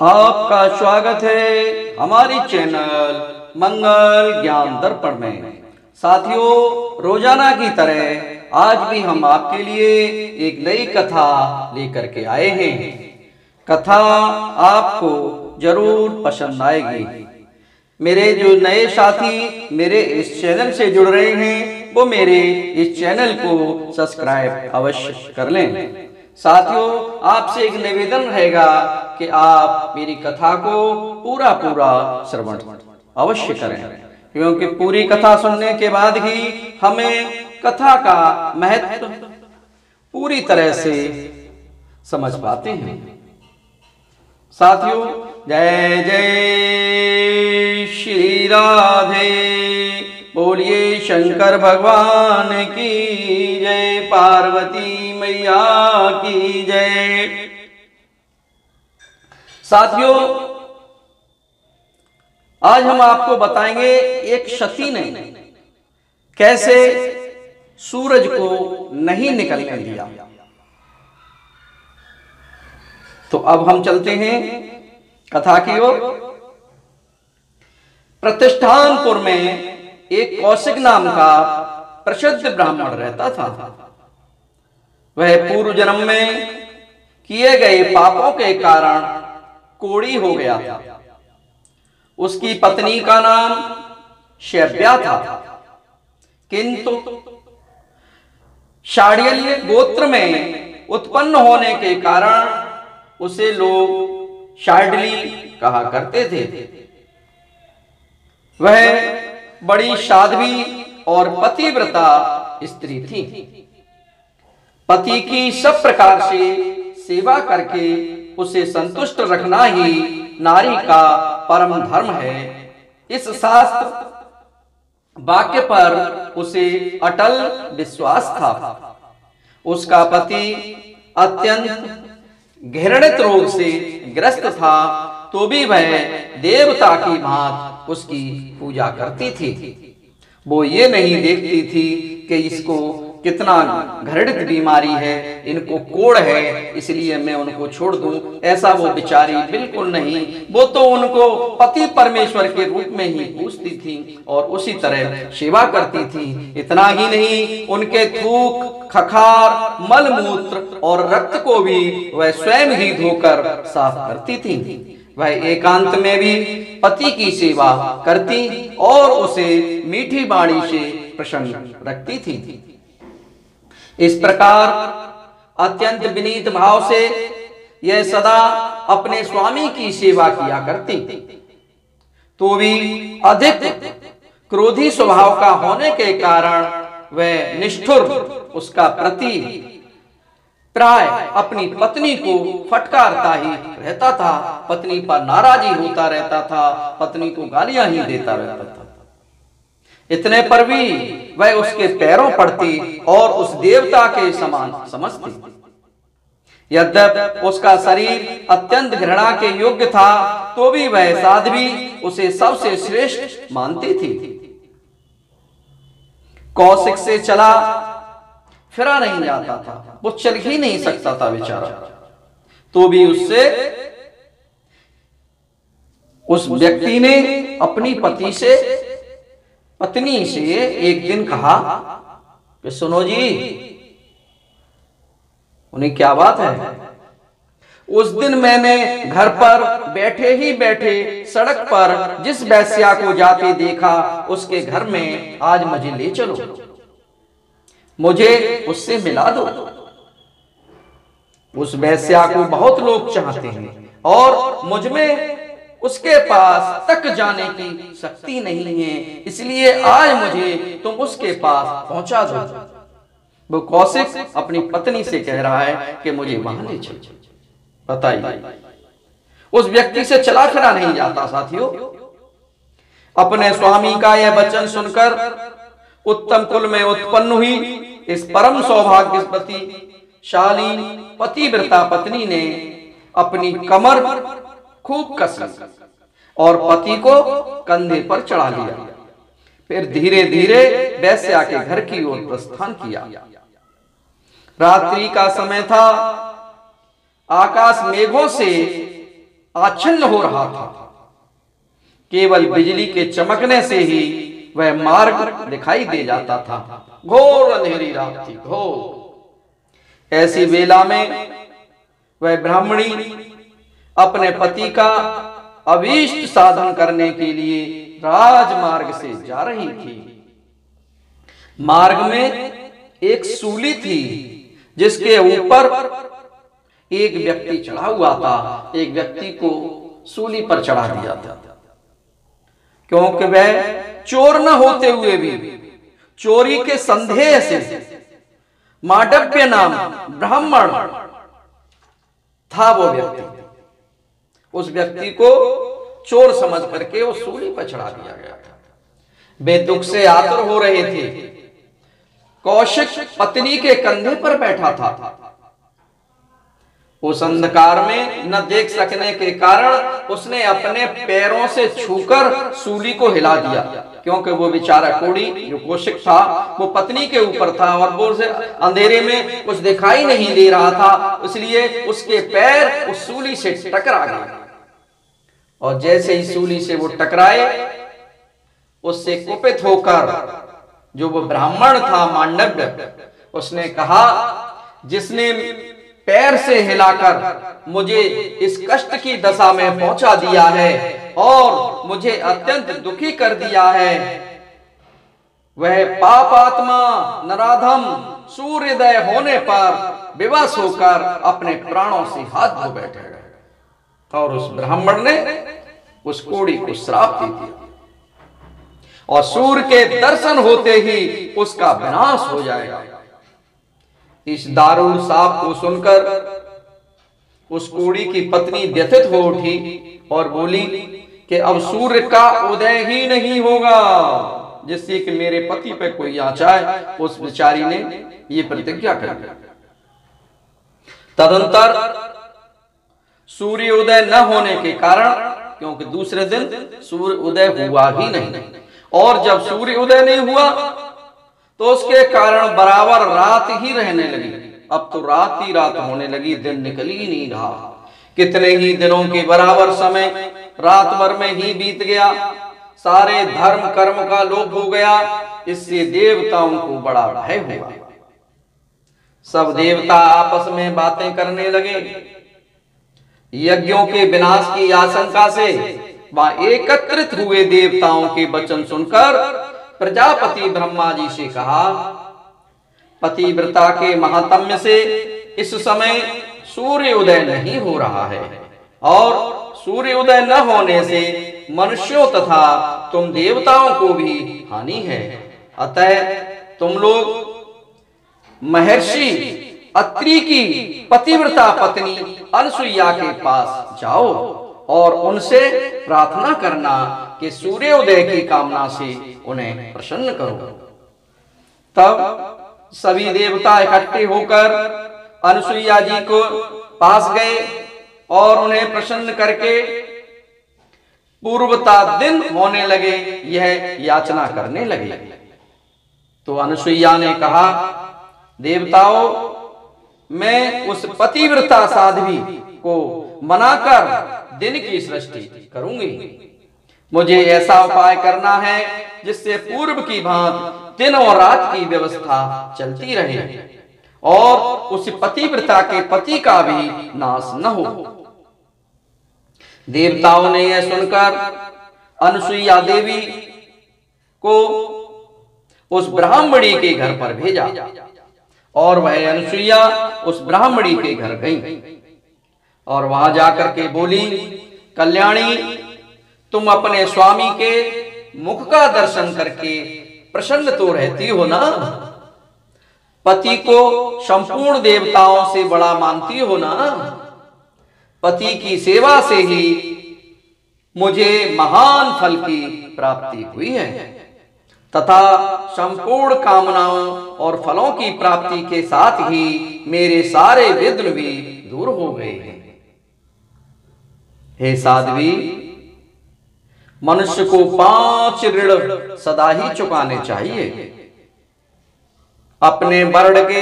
आपका स्वागत है हमारी चैनल मंगल ज्ञान दर्पण में। साथियों, रोजाना की तरह आज भी हम आपके लिए एक नई कथा लेकर के आए हैं। कथा आपको जरूर पसंद आएगी। मेरे जो नए साथी मेरे इस चैनल से जुड़ रहे हैं वो मेरे इस चैनल को सब्सक्राइब अवश्य कर लें। साथियों, आपसे एक निवेदन रहेगा कि आप मेरी कथा को पूरा श्रवण अवश्य करें, क्योंकि पूरी कथा सुनने के बाद ही हमें कथा का महत्व पूरी तरह से समझ पाते हैं। साथियों, जय जय श्री राधे, बोलिए शंकर भगवान की जय, पार्वती मैया की जय। साथियों, आज हम आपको बताएंगे एक सती ने कैसे सूरज को नहीं निकलने दिया। तो अब हम चलते हैं कथा की ओर। प्रतिष्ठानपुर में एक कौशिक नाम का प्रसिद्ध ब्राह्मण रहता था। वह पूर्व जन्म में किए गए पापों के कारण कोढ़ी हो गया था। उसकी पत्नी का नाम शैव्या था, किंतु शाढ़िल्य गोत्र में उत्पन्न होने के कारण उसे लोग शाढ़ली कहा करते थे। वह बड़ी साध्वी और पतिव्रता स्त्री थी। पति की सब प्रकार से सेवा करके उसे संतुष्ट रखना ही नारी का परम धर्म है। इस शास्त्र वाक्य पर उसे अटल विश्वास था। उसका पति अत्यंत घृणित रोग से ग्रस्त था, तो भी वह देवता की भांति उसकी पूजा करती थी। वो ये नहीं देखती थी कि इसको कितना घृणित बीमारी है, इनको कोढ़ है, इसलिए मैं उनको छोड़ दूं, ऐसा वो बेचारी बिल्कुल नहीं। वो तो उनको पति परमेश्वर के रूप में ही पूजती थी और उसी तरह सेवा करती थी। इतना ही नहीं, उनके थूक, खखार, मल मूत्र और रक्त को भी वह स्वयं ही धोकर साफ करती थी। वह एकांत में भी पति की सेवा करती और उसे मीठी बाणी से प्रसन्न रखती थी। इस प्रकार अत्यंत विनीत भाव से यह सदा अपने स्वामी की सेवा किया करती, तो भी अधिक क्रोधी स्वभाव का होने के कारण वह निष्ठुर उसका प्रति प्राय अपनी पत्नी को फटकारता ही रहता था। पत्नी पर नाराजी होता रहता था, पत्नी को गालियां ही देता रहता था। इतने पर भी वह उसके पैरों पड़ती और उस देवता के समान समझती। यद्यपि उसका शरीर अत्यंत घृणा के योग्य था, तो भी वह साध्वी उसे सबसे श्रेष्ठ मानती थी। कौशिक से चला फिरा नहीं जाता था, वो चल ही नहीं सकता था बेचारा, तो भी उस व्यक्ति ने अपनी पत्नी से एक दिन कहा कि सुनो जी, उन्हें क्या बात है? उस दिन मैंने घर पर बैठे ही बैठे सड़क पर जिस वेश्या को जाते देखा, उसके घर में आज मुझे ले चलो, मुझे उससे मिला दो। उस वेश्या को बहुत लोग चाहते हैं और मुझ में उसके पास तक जाने की शक्ति नहीं है, इसलिए आज मुझे तुम उसके पास पहुंचा दो। वो कौशिक अपनी पत्नी से कह रहा है कि मुझे वहां ले चलो। बताइए, उस व्यक्ति से चला फिरा नहीं जाता। साथियों, अपने स्वामी का यह वचन सुनकर उत्तम कुल में उत्पन्न हुई इस परम सौभाग्यवती शालीन पतिव्रता पत्नी ने अपनी कमर खूब कस और पति को कंधे पर चढ़ा लिया। फिर धीरे धीरे वेश्या के घर की ओर प्रस्थान किया। रात्रि का समय था। आकाश मेघों से आच्छन्न हो रहा था। केवल बिजली के चमकने से ही वह मार्ग दिखाई दे जाता था। घोर अंधेरी रात थी, घोर। ऐसी वेला में वह ब्राह्मणी अपने पति का अभीष्ट साधन करने के लिए राजमार्ग से जा रही थी। मार्ग में एक सूली थी जिसके ऊपर एक व्यक्ति चढ़ा हुआ था। एक व्यक्ति को सूली पर चढ़ा दिया था, क्योंकि वह चोर न होते हुए भी चोरी के संदेह से मांडव्य नाम ब्राह्मण था वो व्यक्ति। उस व्यक्ति को चोर समझ करके उस सूली पर चढ़ा दिया गया था। वे दुख से आतुर हो रहे थे। कौशिक पत्नी के कंधे पर बैठा था। उस अंधकार में न देख सकने के कारण उसने अपने पैरों से छूकर सूली को हिला दिया, क्योंकि वो बेचारा कोढ़ी जो कौशिक था वो पत्नी के ऊपर था और वो उसे अंधेरे में कुछ दिखाई नहीं दे रहा था, इसलिए उसके पैर उस सूली से टकरा गए। और जैसे ही सूली से वो टकराए, उससे कुपित होकर जो वो ब्राह्मण था मांडव्य, उसने कहा, जिसने पैर से हिलाकर मुझे इस कष्ट की दशा में पहुंचा दिया है और मुझे अत्यंत दुखी कर दिया है, वह पापात्मा नराधम सूर्योदय होने पर विवश होकर अपने प्राणों से हाथ धो बैठेगा। और उस ब्राह्मण ने उस कोढ़ी को श्राप दे दिया और सूर्य के दर्शन होते ही उसका विनाश हो जाएगा। इस दारुण शाप को सुनकर उस कोढ़ी की पत्नी व्यथित हो उठी और बोली कि अब सूर्य का उदय ही नहीं होगा जिससे कि मेरे पति पे कोई आ जाए। उस बेचारी ने ये प्रतिज्ञा कर ली। तदंतर सूर्य उदय न होने के कारण, क्योंकि दूसरे दिन सूर्य उदय हुआ ही नहीं, और जब सूर्य उदय नहीं हुआ तो उसके कारण बराबर रात ही रहने लगी। अब तो रात ही रात होने लगी, दिन निकल ही नहीं रहा। कितने ही दिनों के बराबर समय रात भर में ही बीत गया। सारे धर्म कर्म का लोप हो गया। इससे देवताओं को बड़ा भय हुआ। सब देवता आपस में बातें करने लगे। यज्ञों के विनाश की आशंका से वहां एकत्रित हुए देवताओं के वचन सुनकर प्रजापति ब्रह्मा जी से कहा, पतिव्रता के महात्म्य से इस समय सूर्य उदय नहीं हो रहा है और सूर्य उदय न होने से मनुष्यों तथा तुम देवताओं को भी हानि है। अतः तुम लोग महर्षि अत्रि की पतिव्रता पत्नी अनसुईया के पास जाओ और उनसे प्रार्थना करना कि सूर्योदय की कामना से उन्हें प्रसन्न करो। तब सभी देवता इकट्ठे होकर अनसुईया जी को पास गए और उन्हें प्रसन्न करके पूर्वता दिन होने लगे यह याचना करने लगे। तो अनसुईया ने कहा, देवताओं, मैं उस पतिव्रता साध्वी को मनाकर दिन की सृष्टि करूंगी। मुझे ऐसा उपाय करना है जिससे पूर्व की भांति दिन और रात की व्यवस्था चलती रहे और उस पतिव्रता के पति का भी नाश न हो। देवताओं ने यह सुनकर अनसुईया देवी को उस ब्राह्मणी के घर पर भेजा और वह अनसुईया उस ब्राह्मणी के घर गई और वहां जाकर के बोली, कल्याणी, तुम अपने स्वामी के मुख का दर्शन करके प्रसन्न तो रहती हो ना? पति को संपूर्ण देवताओं से बड़ा मानती हो ना? पति की सेवा से ही मुझे महान फल की प्राप्ति हुई है तथा संपूर्ण कामनाओं और फलों की प्राप्ति के साथ ही मेरे सारे विघ्न भी दूर हो गए हैं। हे साध्वी, मनुष्य को 5 ऋण सदा ही चुकाने चाहिए। अपने वर्ण के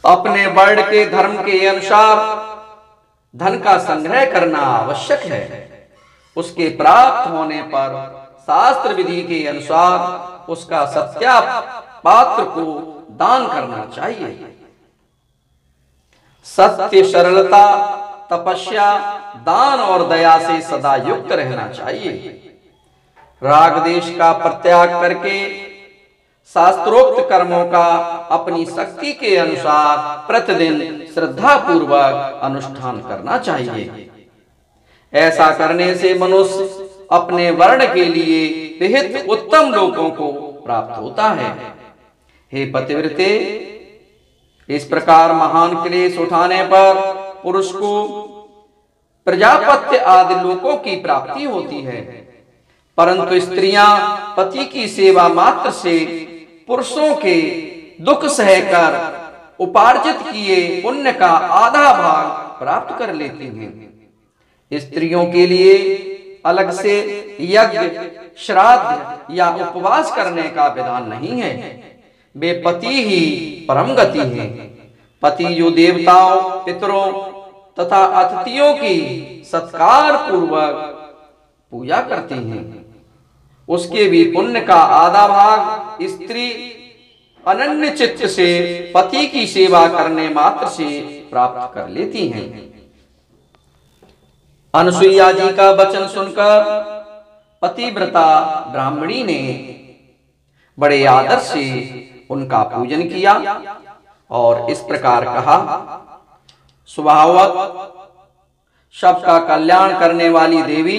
अपने वर्ण के धर्म के अनुसार धन का संग्रह करना आवश्यक है। उसके प्राप्त होने पर शास्त्र विधि के अनुसार उसका सत्या पात्र को दान करना चाहिए। सत्य, सरलता, तपस्या, दान और दया से सदा युक्त रहना चाहिए। राग देश का परित्याग करके शास्त्रोक्त कर्मों का अपनी शक्ति के अनुसार प्रतिदिन श्रद्धा पूर्वक अनुष्ठान करना चाहिए। ऐसा करने से मनुष्य अपने वर्ण के लिए विहित उत्तम लोकों को प्राप्त होता है। हे पतिव्रते, इस प्रकार महान क्लेश उठाने पर पुरुष को प्रजापत्य आदि लोकों की प्राप्ति होती है, परंतु स्त्रियां पति की सेवा मात्र से पुरुषों के दुख सहकर उपार्जित किए पुण्य का आधा भाग प्राप्त कर लेती हैं। स्त्रियों के लिए अलग से यज्ञ, श्राद्ध या उपवास करने का विधान नहीं है। वे पति ही परम गति है। पति जो देवताओं, पितरों तथा अतिथियों की सत्कार पूर्वक पूजा करती हैं, उसके भी पुण्य का आधा भाग स्त्री अनन्य चित्त से पति की सेवा करने मात्र से प्राप्त कर लेती हैं। अनुसुईया जी का वचन सुनकर पतिव्रता ब्राह्मणी ने बड़े आदर से उनका पूजन किया और इस प्रकार कहा, स्वभावत सबका कल्याण करने वाली देवी,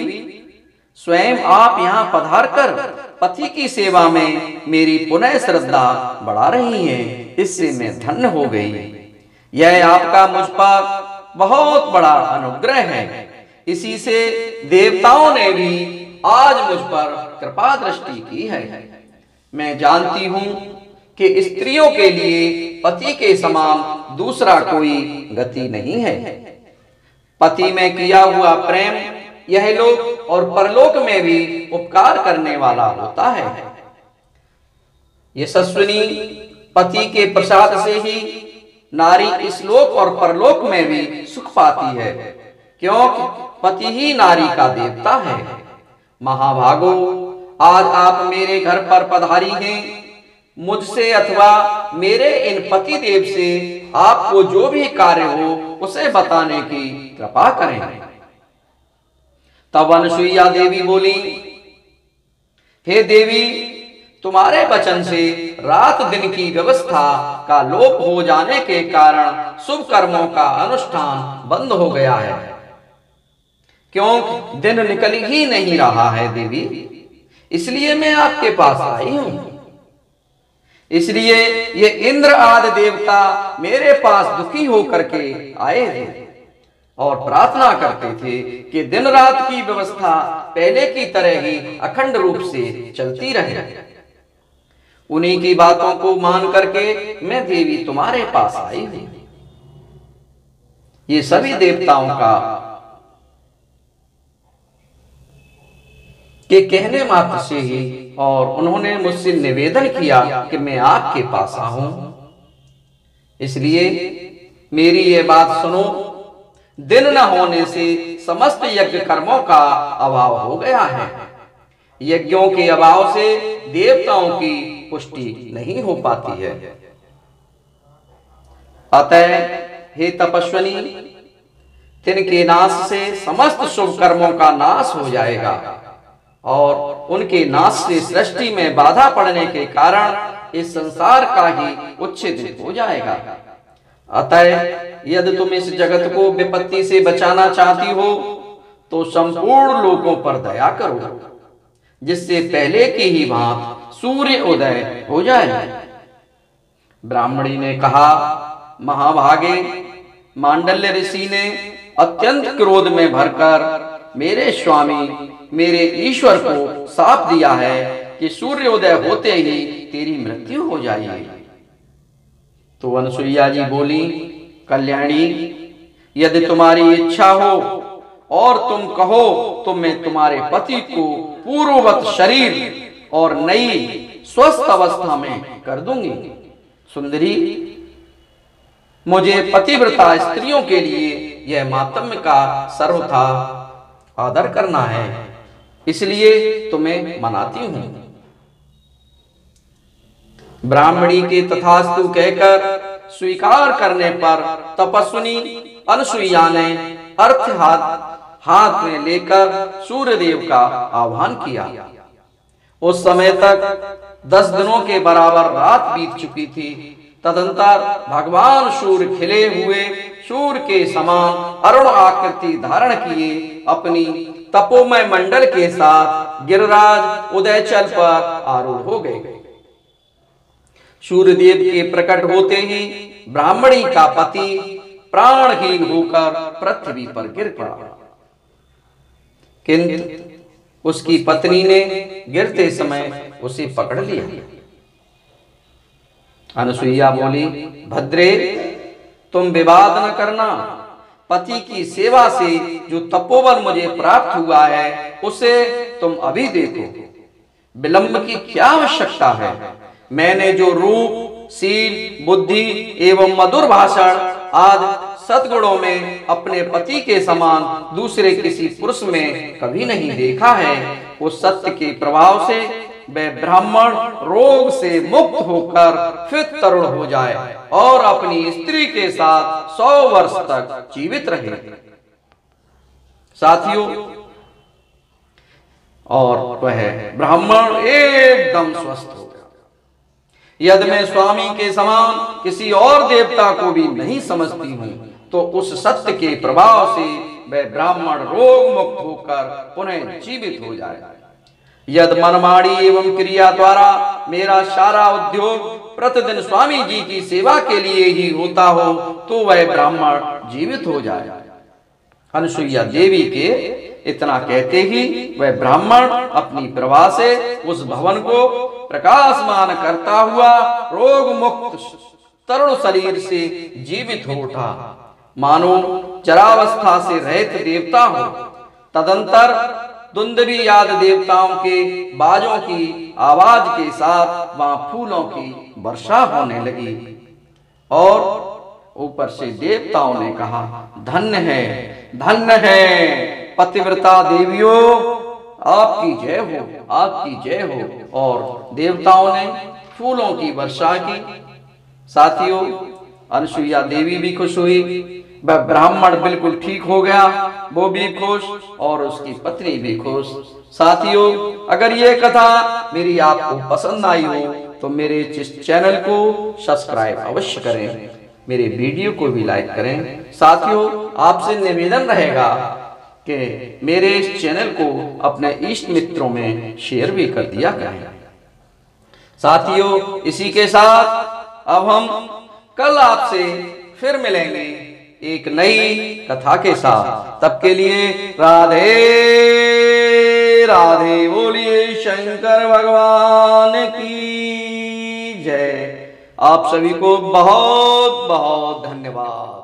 स्वयं आप यहाँ पधार कर पति की सेवा में मेरी पुनः श्रद्धा बढ़ा रही हैं, इससे मैं धन्य हो गई। यह आपका मुझ पर बहुत बड़ा अनुग्रह है। इसी से देवताओं ने भी आज मुझ पर कृपा दृष्टि की है। मैं जानती हूँ कि स्त्रियों के लिए पति के समान दूसरा कोई गति नहीं है। पति में किया हुआ प्रेम यह लोक और परलोक में भी उपकार करने वाला होता है। यशस्विनी पति के प्रसाद से ही नारी इस लोक और परलोक में भी सुख पाती है, क्योंकि पति ही नारी का देवता है। महाभागो, आज आप मेरे घर पर पधारी हैं। मुझसे अथवा मेरे इन पति देव से आपको जो भी कार्य हो उसे बताने की कृपा करें। तब अनुसुईया देवी बोली, हे देवी, तुम्हारे वचन से रात दिन की व्यवस्था का लोप हो जाने के कारण शुभ कर्मों का अनुष्ठान बंद हो गया है, क्योंकि दिन निकल ही नहीं रहा है देवी, इसलिए मैं आपके पास आई हूं। इसलिए ये इंद्र आदि देवता मेरे पास दुखी होकर के आए थे और प्रार्थना करते थे कि दिन रात की व्यवस्था पहले की तरह ही अखंड रूप से चलती रहे। उन्हीं की बातों को मान करके मैं देवी तुम्हारे पास आई हूं। ये सभी देवताओं का के कहने मात्र से ही, और उन्होंने मुझसे निवेदन किया कि मैं आपके पास आऊं। इसलिए मेरी ये बात सुनो। दिन न होने से समस्त यज्ञ कर्मों का अभाव हो गया है। यज्ञों के अभाव से देवताओं की पुष्टि नहीं हो पाती है। अतः हे तपस्विनी, तिनके नाश से समस्त शुभ कर्मों का नाश हो जाएगा और उनके नाश से सृष्टि में बाधा पड़ने के कारण इस संसार का ही उच्छेद हो जाएगा। अतः यदि तुम इस जगत को विपत्ति से बचाना चाहती हो तो संपूर्ण लोगों पर दया करो, जिससे पहले की ही भांति सूर्य उदय हो जाए। ब्राह्मणी ने कहा, महाभागे, मांडल्य ऋषि ने अत्यंत क्रोध में भरकर मेरे स्वामी, मेरे ईश्वर को शाप दिया है कि सूर्योदय होते ही तेरी मृत्यु हो जाएगी। तो अनुसुईया जी बोली, कल्याणी, यदि तुम्हारी इच्छा हो और तुम कहो तो मैं तुम्हारे पति को पूर्ववत शरीर और नई स्वस्थ अवस्था में कर दूंगी। सुंदरी, मुझे पतिव्रता स्त्रियों के लिए यह मातम्य का सर्वथा आदर करना है, इसलिए तुम्हें मनाती हूं। ब्राह्मणी के तथास्तु कहकर स्वीकार करने पर तपस्विनी अनुसुईया ने अर्थ हाथ में लेकर सूर्यदेव का आह्वान किया। उस समय तक 10 दिनों के बराबर रात बीत चुकी थी। तदंतर भगवान सूर्य खिले हुए सूर्य के समान अरुण आकृति धारण किए अपनी तपोमय मंडल के साथ गिरिराज उदयचल पर आरूढ़ हो गए। सूर्यदेव के प्रकट होते ही ब्राह्मणी का पति प्राणहीन होकर पृथ्वी पर गिर पड़ा, किंतु उसकी पत्नी ने गिरते समय उसे पकड़ लिया। अनुसुईया बोली, भद्रे तुम विवाद न करना। पति की सेवा से जो तपोबल मुझे प्राप्त हुआ है उसे तुम अभी देखो, विलंब की क्या आवश्यकता है। मैंने जो रूप, शील, बुद्धि एवं मधुर भाषण आदि सद्गुणों में अपने पति के समान दूसरे किसी पुरुष में कभी नहीं देखा है, उस सत्य के प्रभाव से वह ब्राह्मण रोग से मुक्त होकर फिर तरुण हो जाए और अपनी स्त्री के साथ 100 वर्ष तक जीवित रहे। साथियों, और वह ब्राह्मण एकदम स्वस्थ हो गया। यदि मैं स्वामी के समान किसी और देवता को भी नहीं समझती हूँ तो उस सत्य के प्रभाव से वह ब्राह्मण रोग मुक्त होकर पुनः जीवित हो जाए। यदि मनमाड़ी एवं क्रिया द्वारा मेरा सारा उद्योग प्रतिदिन स्वामी जी की सेवा के लिए ही होता हो तो वह ब्राह्मण जीवित हो जाए। अनुसुईया देवी के इतना कहते ही वह ब्राह्मण अपनी प्रभा से उस भवन को प्रकाशमान करता हुआ रोग मुक्त तरुण शरीर से जीवित हो उठा, मानो चरावस्था से रहित देवता हो। तदंतर दुंदुभी आदि देवताओं के बाजों की आवाज के साथ वहां फूलों की वर्षा होने लगी और ऊपर से देवताओं ने कहा, धन्य है, धन्य है पतिव्रता देवियों, आपकी जय हो, आपकी जय हो। और देवताओं ने फूलों की वर्षा की। साथियों, अनुसुईया देवी भी खुश हुई, वह ब्राह्मण बिल्कुल ठीक हो गया, वो भी खुश और उसकी पत्नी भी खुश। साथियों, अगर ये कथा मेरी आपको पसंद आई हो तो मेरे इस चैनल को सब्सक्राइब अवश्य करें, मेरे वीडियो को भी लाइक करें। साथियों, आपसे निवेदन रहेगा कि मेरे इस चैनल को अपने इष्ट मित्रों में शेयर भी कर दिया करें। साथियों, इसी के साथ अब हम कल आपसे फिर मिलेंगे एक नई कथा के साथ। तब के लिए राधे राधे, बोलिए शंकर भगवान की जय। आप सभी को बहुत बहुत धन्यवाद।